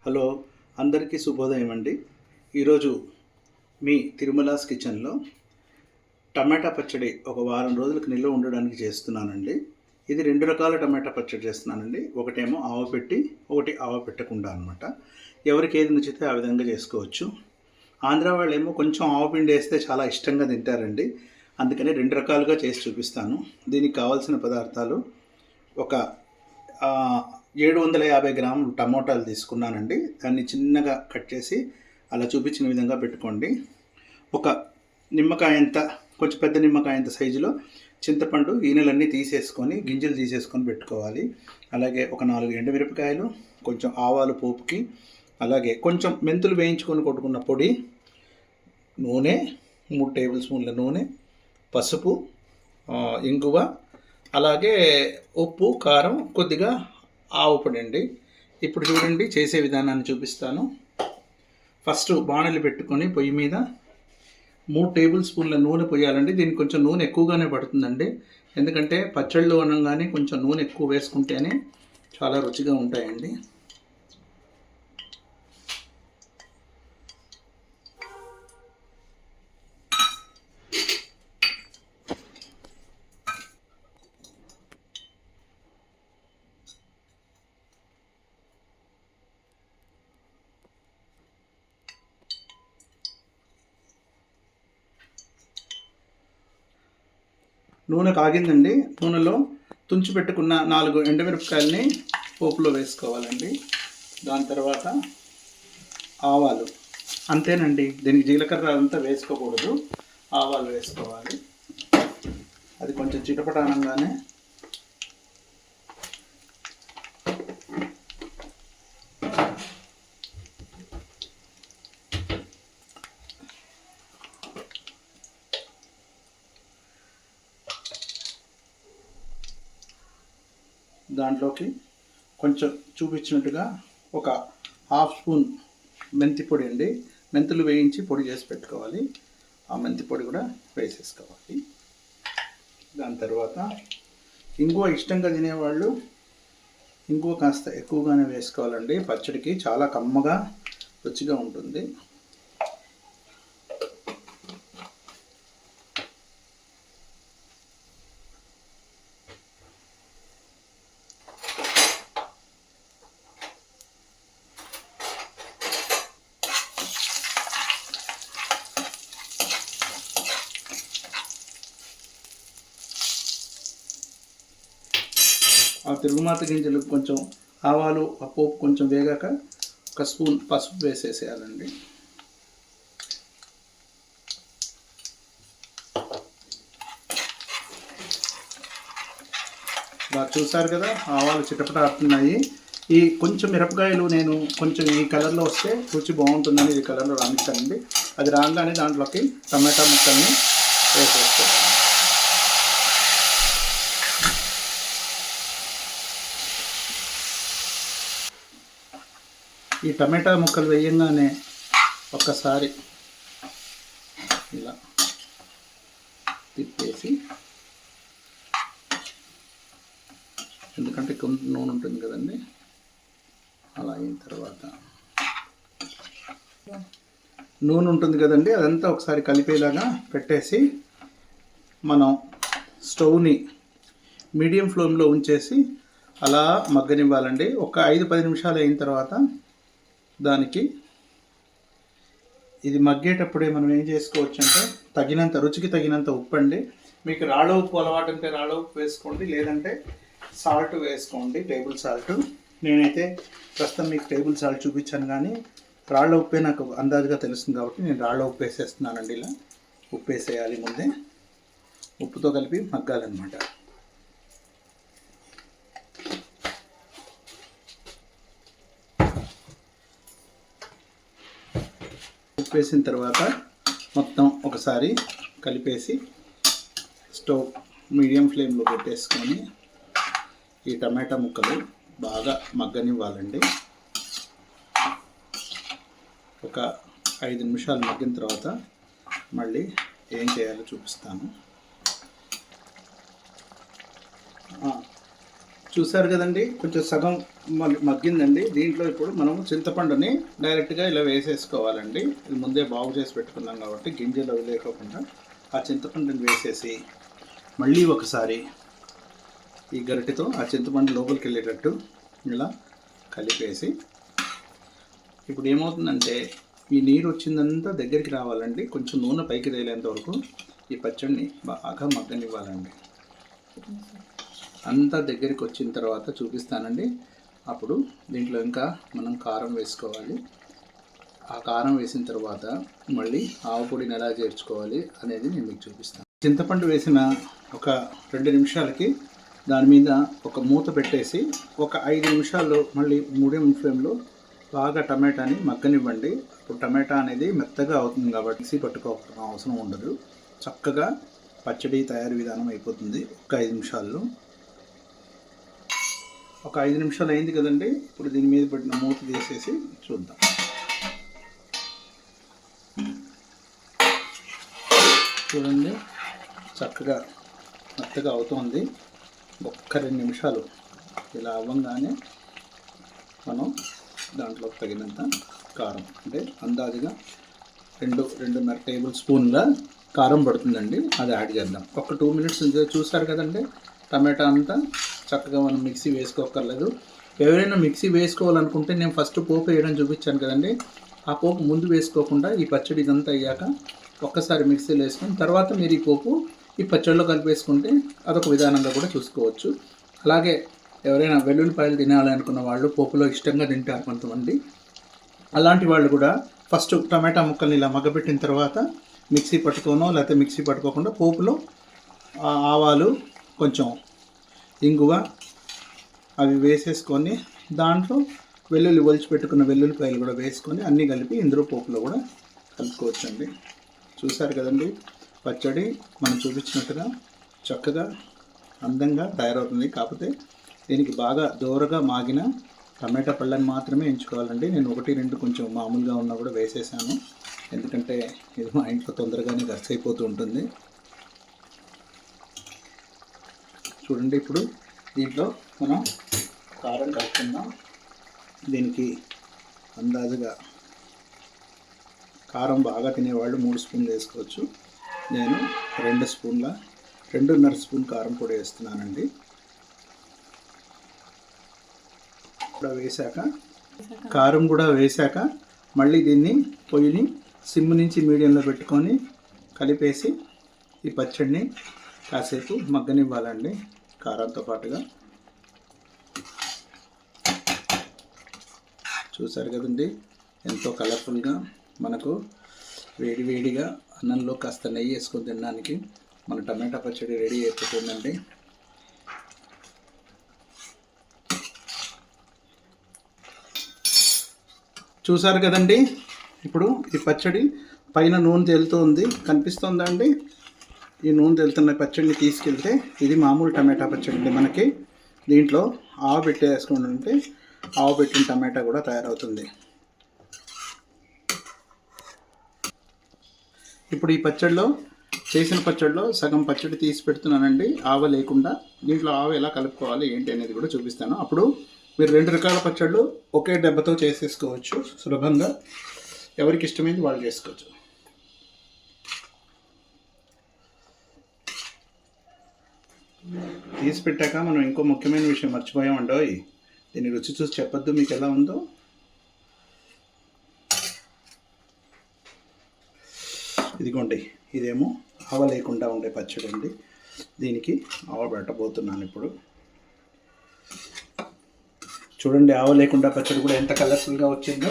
Hello, అందరికీ శుభోదయం అండి. ఈరోజు మీ తిరుమలాస్ కిచెన్లో టమాటా పచ్చడి ఒక వారం రోజులకు నిల్వ ఉండడానికి చేస్తున్నానండి. ఇది 2 రకాల టమాటా పచ్చడి చేస్తున్నానండి. ఒకటేమో ఆవపెట్టి, ఒకటి ఆవపెట్టకుండా అనమాట. ఎవరికి ఏది నచ్చితే ఆ విధంగా చేసుకోవచ్చు. ఆంధ్ర వాళ్ళేమో కొంచెం ఆవపిండి వేస్తే చాలా ఇష్టంగా తింటారండి. అందుకని 2 రకాలుగా చేసి చూపిస్తాను. దీనికి కావాల్సిన పదార్థాలు ఒక 750 గ్రాములు టమోటాలు తీసుకున్నానండి. దాన్ని చిన్నగా కట్ చేసి అలా చూపించిన విధంగా పెట్టుకోండి. ఒక నిమ్మకాయంత, కొంచెం పెద్ద నిమ్మకాయంత సైజులో చింతపండు ఈనెలన్నీ తీసేసుకొని గింజలు తీసేసుకొని పెట్టుకోవాలి. అలాగే ఒక 4 ఎండుమిరపకాయలు, కొంచెం ఆవాలు పోపుకి, అలాగే కొంచెం మెంతులు వేయించుకొని కొట్టుకున్న పొడి, నూనె 3 టేబుల్ స్పూన్ల నూనె, పసుపు, ఇంగువ, అలాగే ఉప్పు, కారం, కొద్దిగా ఆవు పొడి అండి. ఇప్పుడు చూడండి చేసే విధానాన్ని చూపిస్తాను. ఫస్ట్ బాణలి పెట్టుకొని పొయ్యి మీద 3 టేబుల్ స్పూన్ల నూనె పోయాలండి. దీనికి కొంచెం నూనె ఎక్కువగానే పడుతుందండి. ఎందుకంటే పచ్చళ్ళు అనగానే కొంచెం నూనె ఎక్కువ వేసుకుంటేనే చాలా రుచిగా ఉంటాయండి. నూనె కాగిందండి. నూనెలో తుంచి పెట్టుకున్న 4 ఎండుమిరపకాయలని పోపులో వేసుకోవాలండి. దాని తర్వాత ఆవాలు, అంతేనండి. దీనికి జీలకర్ర అంతా వేసుకోకూడదు, ఆవాలు వేసుకోవాలి. అది కొంచెం చిటపటానంగానే దాంట్లోకి కొంచెం చూపించినట్టుగా ఒక 1/2 స్పూన్ మెంతి పొడి అండి. మెంతులు వేయించి పొడి చేసి పెట్టుకోవాలి. ఆ మెంతి పొడి కూడా వేసేసుకోవాలి. దాని తర్వాత ఇంగువ ఇష్టంగా తినేవాళ్ళు ఇంగువ కాస్త ఎక్కువగానే వేసుకోవాలండి. పచ్చడికి చాలా కమ్మగా రుచిగా ఉంటుంది. ఆ తిరుగుమాత గింజలు, కొంచెం ఆవాలు, ఆ పోపు కొంచెం వేగాక 1 స్పూన్ పసుపు వేసేసేయాలండి. బాగా చూసారు కదా, ఆవాలు చిటపటాడుతున్నాయి. ఈ కొంచెం మిరపకాయలు నేను కొంచెం ఈ కలర్లో వస్తే రుచి బాగుంటుందని ఈ కలర్లో రానిస్తానండి. అది రాగానే దాంట్లోకి టమాటా ముక్కల్ని వేసేస్తాను. ఈ టమాటా ముక్కలు వేయంగానే ఒక్కసారి ఇలా తిప్పేసి, ఎందుకంటే కొంత నూనె ఉంటుంది కదండి, అలా అయిన తర్వాత నూనె ఉంటుంది కదండి, అదంతా ఒకసారి కలిపేలాగా పెట్టేసి మనం స్టవ్ని మీడియం ఫ్లేమ్లో ఉంచేసి అలా మగ్గనివ్వాలండి. ఒక 5-10 నిమిషాలు అయిన తర్వాత దానికి ఇది మగ్గేటప్పుడే మనం ఏం చేసుకోవచ్చు అంటే తగినంత, రుచికి తగినంత ఉప్పు అండి. మీకు రాళ్ళ ఉప్పు అలవాటు అంటే రాళ్ళ ఉప్పు వేసుకోండి, లేదంటే సాల్ట్ వేసుకోండి, టేబుల్ సాల్ట్. నేనైతే ప్రస్తుతం మీకు టేబుల్ సాల్ట్ చూపించాను, కానీ రాళ్ళ ఉప్పే నాకు అందాజుగా తెలుస్తుంది కాబట్టి నేను రాళ్ళ ఉప్పు వేసేస్తున్నానండి. ఇలా ఉప్పు వేసేయాలి ముందే, ఉప్పుతో కలిపి మగ్గాలన్నమాట. ఉప్పు వేసిన తర్వాత మొత్తం ఒకసారి కలిపేసి స్టవ్ మీడియం ఫ్లేమ్లో పెట్టేసుకొని ఈ టమాటా ముక్కలు బాగా మగ్గనివ్వాలండి. ఒక 5 నిమిషాలు మగ్గిన తర్వాత మళ్ళీ ఏం చేయాలో చూపిస్తాను. చూసారు కదండి, కొంచెం సగం మగ్గిందండి. దీంట్లో ఇప్పుడు మనము చింతపండుని డైరెక్ట్గా ఇలా వేసేసుకోవాలండి. ఇది ముందే బాగు చేసి పెట్టుకున్నాం కాబట్టి గింజలు అవి లేకోకుండా ఆ చింతపండుని వేసేసి మళ్ళీ ఒకసారి ఈ గరిటెతో ఆ చింతపండు లోపలికి వెళ్ళేటట్టు ఇలా కలిపేసి, ఇప్పుడు ఏమవుతుందంటే ఈ నీరు వచ్చిందంతా దగ్గరికి రావాలండి. కొంచెం నూనె పైకి తేలేంత వరకు ఈ పచ్చడిని బాగా మగ్గనివ్వాలండి. అంతా దగ్గరికి వచ్చిన తర్వాత చూపిస్తానండి. అప్పుడు దీంట్లో ఇంకా మనం కారం వేసుకోవాలి. ఆ కారం వేసిన తర్వాత మళ్ళీ ఆవు పొడిని ఎలా చేర్చుకోవాలి అనేది నేను మీకు చూపిస్తాను. చింతపండు వేసిన ఒక 2 నిమిషాలకి దాని మీద ఒక మూత పెట్టేసి ఒక 5 నిమిషాల్లో మళ్ళీ మీడియం ఫ్లేమ్లో బాగా టమాటాని మగ్గనివ్వండి. ఇప్పుడు టమాటా అనేది మెత్తగా అవుతుంది కాబట్టి మిక్సీ పట్టుకోవాల్సిన అవసరం ఉండదు. చక్కగా పచ్చడి తయారీ విధానం అయిపోతుంది ఒక 5 నిమిషాల్లో. ఒక 5 నిమిషాలు అయింది కదండి. ఇప్పుడు దీని మీద పెట్టిన మూత తీసేసి చూద్దాం. చూడండి, చక్కగా మెత్తగా అవుతుంది. ఒక్క 2 నిమిషాలు ఇలా అవ్వగానే మనం దాంట్లో తగినంత కారం, అంటే అందాజుగా 2-2.5 టేబుల్ స్పూన్ల కారం పడుతుందండి, అది యాడ్ చేద్దాం. ఒక 2 మినిట్స్ చూసారు కదండి, టమాటా అంతా చక్కగా మనం మిక్సీ వేసుకోకర్లేదు. ఎవరైనా మిక్సీ వేసుకోవాలనుకుంటే నేను ఫస్ట్ పోపు వేయడం చూపించాను కదండి, ఆ పోపు ముందు వేసుకోకుండా ఈ పచ్చడి ఇదంతా అయ్యాక ఒక్కసారి మిక్సీలో వేసుకొని తర్వాత మీరు ఈ పోపు ఈ పచ్చడిలో కలిపేసుకుంటే అదొక విధానంగా కూడా చూసుకోవచ్చు. అలాగే ఎవరైనా వెల్లుల్లిపాయలు తినాలి అనుకున్న వాళ్ళు పోపులో ఇష్టంగా తింటారు కొంతమంది. అలాంటి వాళ్ళు కూడా ఫస్ట్ టమాటా ముక్కల్ని ఇలా మగ్గబెట్టిన తర్వాత మిక్సీ పట్టుకోనో లేకపోతే మిక్సీ పట్టుకోకుండా పోపులో ఆవాలు, కొంచెం ఇంగువ అవి వేసేసుకొని దాంట్లో వెల్లుల్లి ఒలిచిపెట్టుకున్న వెల్లుల్లిపాయలు కూడా వేసుకొని అన్నీ కలిపి ఇందులో పోపులో కూడా కలుపుకోవచ్చండి. చూసారు కదండి, పచ్చడి మనం చూపించినట్టుగా చక్కగా అందంగా తయారవుతుంది. కాకపోతే దీనికి బాగా దోరగా మాగిన టమాటా పళ్ళని మాత్రమే ఎంచుకోవాలండి. నేను 1-2 కొంచెం మామూలుగా ఉన్నా కూడా వేసేసాను, ఎందుకంటే ఇది మా ఇంట్లో తొందరగానే ఖర్చు అయిపోతూ ఉంటుంది. చూడండి, ఇప్పుడు దీంట్లో మనం కారం కలుపుకుందాం. దీనికి అందాజుగా కారం బాగా తినేవాళ్ళు 3 స్పూన్లు వేసుకోవచ్చు. నేను 2.5 స్పూన్ కారం పొడి వేస్తున్నానండి. కారం కూడా వేశాక మళ్ళీ దీన్ని పొయ్యిని సిమ్ నుంచి మీడియంలో పెట్టుకొని కలిపేసి ఈ పచ్చడిని కాసేపు మగ్గనివ్వాలండి కారంతో పాటుగా. చూసారు కదండి, ఎంతో కలర్ఫుల్గా మనకు వేడివేడిగా అన్నంలో కాస్త నెయ్యి వేసుకొని తినడానికి మన టమాటా పచ్చడి రెడీ అయిపోతుందండి. చూసారు కదండి, ఇప్పుడు ఈ పచ్చడి పైన నూనె తేలుతూ ఉంది, కనిపిస్తుందా అండి? ఈ నూనె తేలుతున్న పచ్చడిని తీసుకెళ్తే ఇది మామూలు టమాటా పచ్చడి అండి. మనకి దీంట్లో ఆవు పెట్టి వేసుకుంటుంటే ఆవు పెట్టిన టమాటా కూడా తయారవుతుంది. ఇప్పుడు ఈ పచ్చడిలో చేసిన పచ్చడిలో సగం పచ్చడి తీసి పెడుతున్నానండి, ఆవ లేకుండా. దీంట్లో ఆవ ఎలా కలుపుకోవాలి ఏంటి అనేది కూడా చూపిస్తాను. అప్పుడు మీరు 2 రకాల పచ్చళ్ళు ఒకే దెబ్బతో చేసేసుకోవచ్చు సులభంగా. ఎవరికి ఇష్టమైంది వాళ్ళు చేసుకోవచ్చు. తీసి పెట్టాక మనం ఇంకో ముఖ్యమైన విషయం మర్చిపోయామండో, దీన్ని రుచి చూసి చెప్పొద్దు మీకు ఎలా ఉందో. ఇదిగోండి, ఇదేమో ఆవ లేకుండా ఉండే పచ్చడి అండి. దీనికి ఆవ పెట్టబోతున్నాను ఇప్పుడు. చూడండి, ఆవ లేకుండా పచ్చడి కూడా ఎంత కలర్ఫుల్గా వచ్చిందో.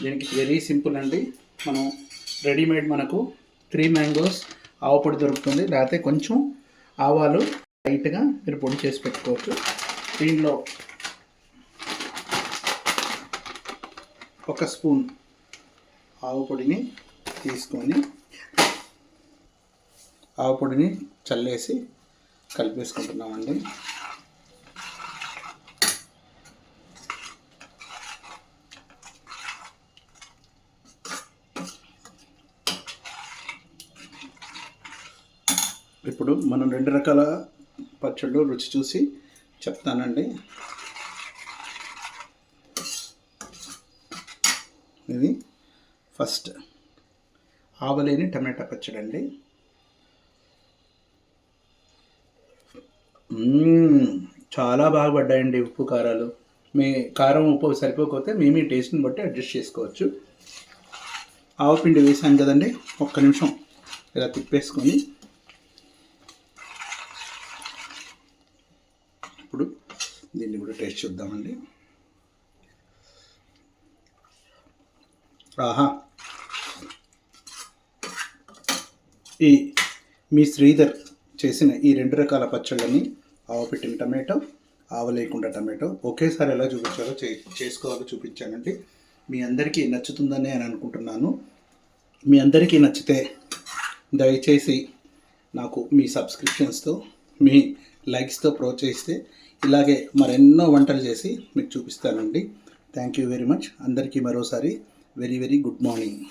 దీనికి వెరీ సింపుల్ అండి. మనం రెడీమేడ్ మనకు 3 మ్యాంగోస్ ఆవ పొడి దొరుకుతుంది, లేకపోతే కొంచెం ఆవాలు లైట్గా మీరు పొడి చేసి పెట్టుకోవచ్చు. దీనిలో 1 స్పూన్ ఆవు పొడిని తీసుకొని ఆవు పొడిని చల్లేసి కలిపేసుకుంటున్నామండి. ఇప్పుడు మనం 2 రకాల పచ్చళ్ళు రుచి చూసి చెప్తానండి. ఇది ఫస్ట్ ఆవలేని టమాటా పచ్చడి అండి. చాలా బాగా పడ్డాయండి ఉప్పు కారాలు. మీ కారం ఉప్పు సరిపోకపోతే మీ టేస్ట్ని బట్టి అడ్జస్ట్ చేసుకోవచ్చు. ఆవపిండి వేసాను కదండి, ఒక్క నిమిషం ఇలా తిప్పేసుకొని ఇప్పుడు దీన్ని కూడా టేస్ట్ చూద్దామండి. ఆహా, ఈ మీ శ్రీధర్ చేసిన ఈ 2 రకాల పచ్చళ్ళని, ఆవపెట్టిన టమాటో, ఆవలేకుండా టమాటో ఒకేసారి ఎలా చూపించాలో చేసుకోవాలో చూపించానండి. మీ అందరికీ నచ్చుతుందని నేను అనుకుంటున్నాను. మీ అందరికీ నచ్చితే దయచేసి నాకు మీ సబ్స్క్రిప్షన్స్తో, మీ లైక్స్తో ప్రోత్సహిస్తే ఇలాగే మరెన్నో వంటలు చేసి మీకు చూపిస్తానండి. Thank you very much. అందరికీ మరోసారి వెరీ వెరీ గుడ్ మార్నింగ్.